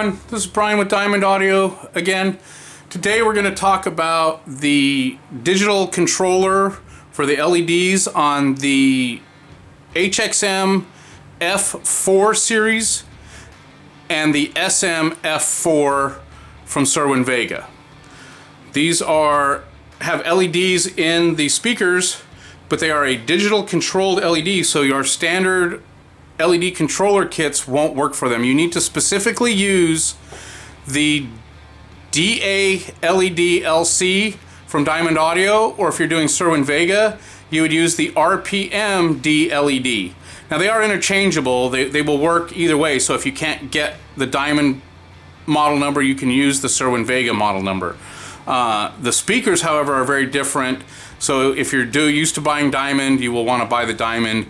everyone, this is Brian with Diamond Audio again. Today we're going to talk about the digital controller for the LEDs on the SM8F4 series and the SM8F4 from Cerwin-Vega. These have LEDs in the speakers, but they are a digital controlled LED, so your standard LED controller kits won't work for them. You need to specifically use the LEDLC from Diamond Audio, or if you're doing Cerwin-Vega, you would use the RPMLEDLC. Now they are interchangeable, they will work either way, so if you can't get the Diamond model number, you can use the Cerwin-Vega model number. The speakers, however, are very different, so if you're used to buying Diamond, you will want to buy the Diamond.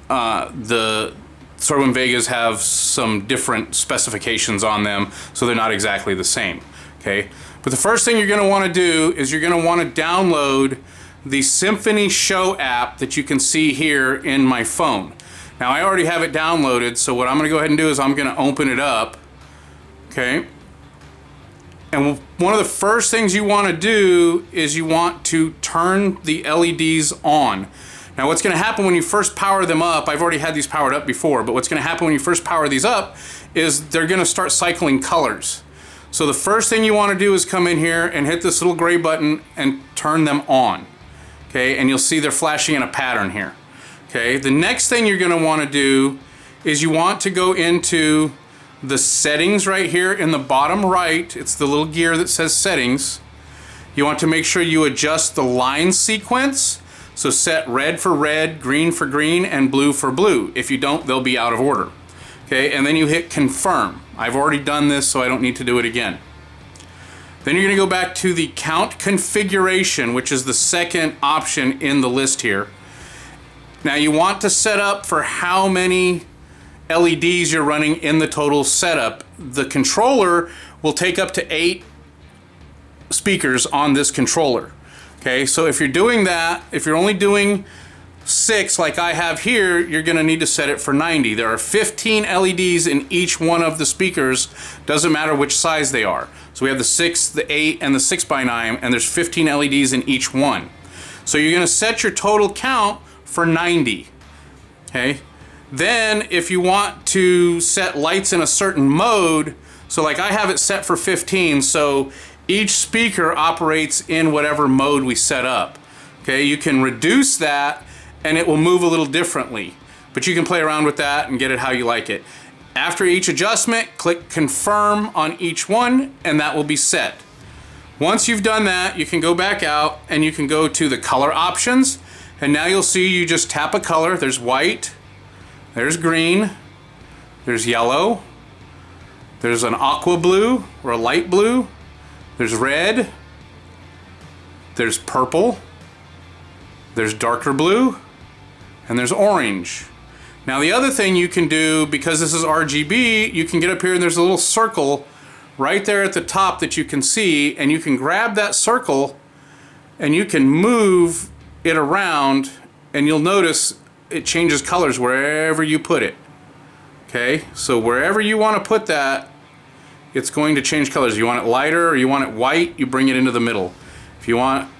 The Cerwin-Vegas have some different specifications on them, so they're not exactly the same. Okay, but the first thing you're going to want to do is you're going to want to download the Symphony Show app that you can see here in my phone. Now I already have it downloaded, so what I'm going to go ahead and do is I'm going to open it up. Okay, and one of the first things you want to do is you want to turn the LEDs on. Now what's going to happen when you first power them up, I've already had these powered up before, but what's going to happen when you first power these up is they're going to start cycling colors. So the first thing you want to do is come in here and hit this little gray button and turn them on. Okay, and you'll see they're flashing in a pattern here. Okay, the next thing you're going to want to do is you want to go into the settings right here in the bottom right. It's the little gear that says settings. You want to make sure you adjust the line sequence. So set red for red, green for green, and blue for blue. If you don't, they'll be out of order. Okay, and then you hit confirm. I've already done this, so I don't need to do it again. Then you're going to go back to the count configuration, which is the second option in the list here. Now you want to set up for how many LEDs you're running in the total setup. The controller will take up to 8 speakers on this controller. Okay, so if you're doing that, if you're only doing 6 like I have here, you're going to need to set it for 90. There are 15 LEDs in each one of the speakers, doesn't matter which size they are. So we have the 6, the 8, and the 6x9, and there's 15 LEDs in each one. So you're going to set your total count for 90. Okay, then if you want to set lights in a certain mode, so like I have it set for 15, so each speaker operates in whatever mode we set up. Okay, you can reduce that and it will move a little differently, but you can play around with that and get it how you like it. After each adjustment, click confirm on each one and that will be set. Once you've done that, you can go back out and you can go to the color options, and now you'll see you just tap a color. There's white, there's green, there's yellow, there's an aqua blue or a light blue, there's red, there's purple, there's darker blue, and there's orange. Now the other thing you can do, because this is RGB, you can get up here and there's a little circle right there at the top that you can see, and you can grab that circle and you can move it around, and you'll notice it changes colors wherever you put it. Okay, so wherever you want to put that, it's going to change colors. You want it lighter or you want it white, you bring it into the middle. If you want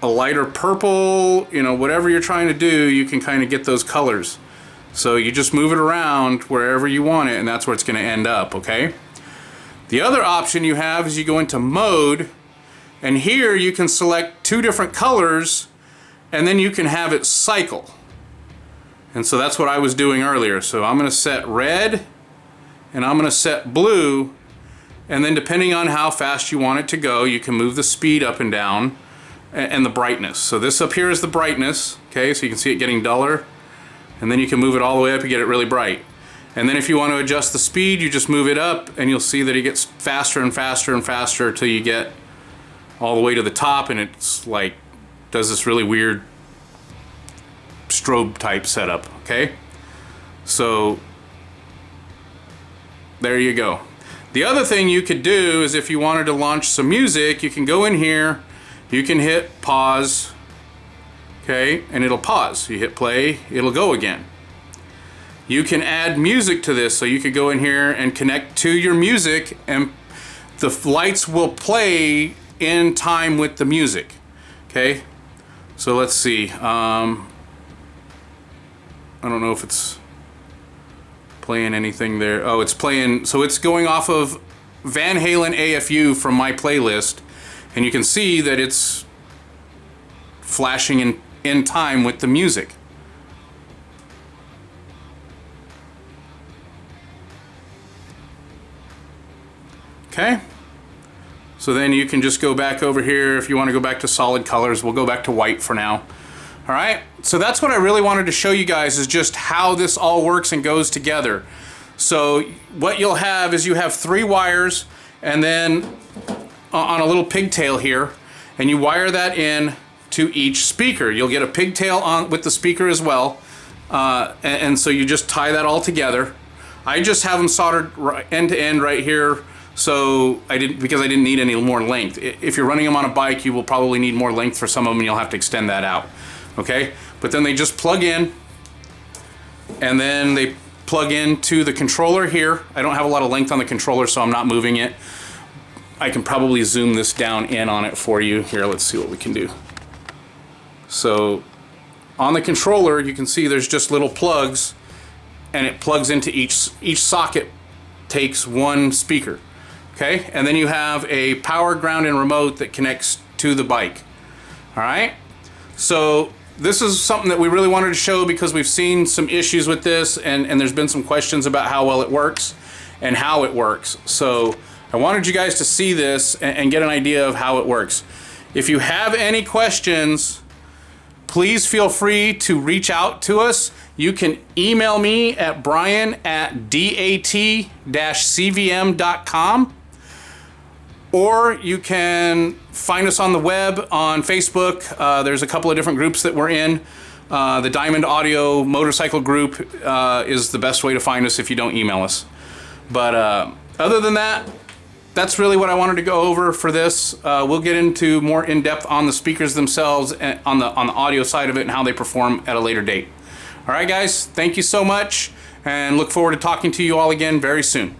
a lighter purple, you know, whatever you're trying to do, you can kind of get those colors. So you just move it around wherever you want it, and that's where it's going to end up, okay? The other option you have is you go into mode, and here you can select 2 different colors, and then you can have it cycle. And so that's what I was doing earlier. So I'm going to set red, and I'm going to set blue, and then depending on how fast you want it to go, you can move the speed up and down and the brightness. So this up here is the brightness, okay, so you can see it getting duller, and then you can move it all the way up and get it really bright. And then if you want to adjust the speed, you just move it up and you'll see that it gets faster and faster and faster until you get all the way to the top, and it's like does this really weird strobe type setup, okay? So there you go. The other thing you could do is if you wanted to launch some music, you can go in here, you can hit pause, okay, and it'll pause. You hit play, it'll go again. you can add music to this. So you could go in here and connect to your music, and the lights will play in time with the music. Okay, so let's see. I don't know if it's playing anything there. Oh, it's playing, so it's going off of Van Halen AFU from my playlist, and you can see that it's flashing in time with the music. Okay, so then you can just go back over here. If you want to go back to solid colors, we'll go back to white for now. All right, so that's what I really wanted to show you guys, is just how this all works and goes together. So what you'll have is you have 3 wires, and then on a little pigtail here, and you wire that in to each speaker. You'll get a pigtail on with the speaker as well, and so you just tie that all together. I just have them soldered end to end right here, so because I didn't need any more length. If you're running them on a bike, you will probably need more length for some of them, and you'll have to extend that out. Okay, but then they just plug in, and then they plug into the controller here. I don't have a lot of length on the controller, so I'm not moving it. I can probably zoom this down in on it for you. Here, let's see what we can do. So on the controller, you can see there's just little plugs, and it plugs into each socket takes 1 speaker. Okay, and then you have a power, ground, and remote that connects to the bike. All right, so this is something that we really wanted to show because we've seen some issues with this, and there's been some questions about how well it works and how it works. So I wanted you guys to see this and get an idea of how it works. If you have any questions, please feel free to reach out to us. You can email me at brian@dat-cvm.com, or you can find us on the web on Facebook. There's a couple of different groups that we're in. The Diamond Audio Motorcycle Group is the best way to find us if you don't email us. But other than that, that's really what I wanted to go over for this. We'll get into more in-depth on the speakers themselves and on the audio side of it and how they perform at a later date. All right, guys, thank you so much, and look forward to talking to you all again very soon.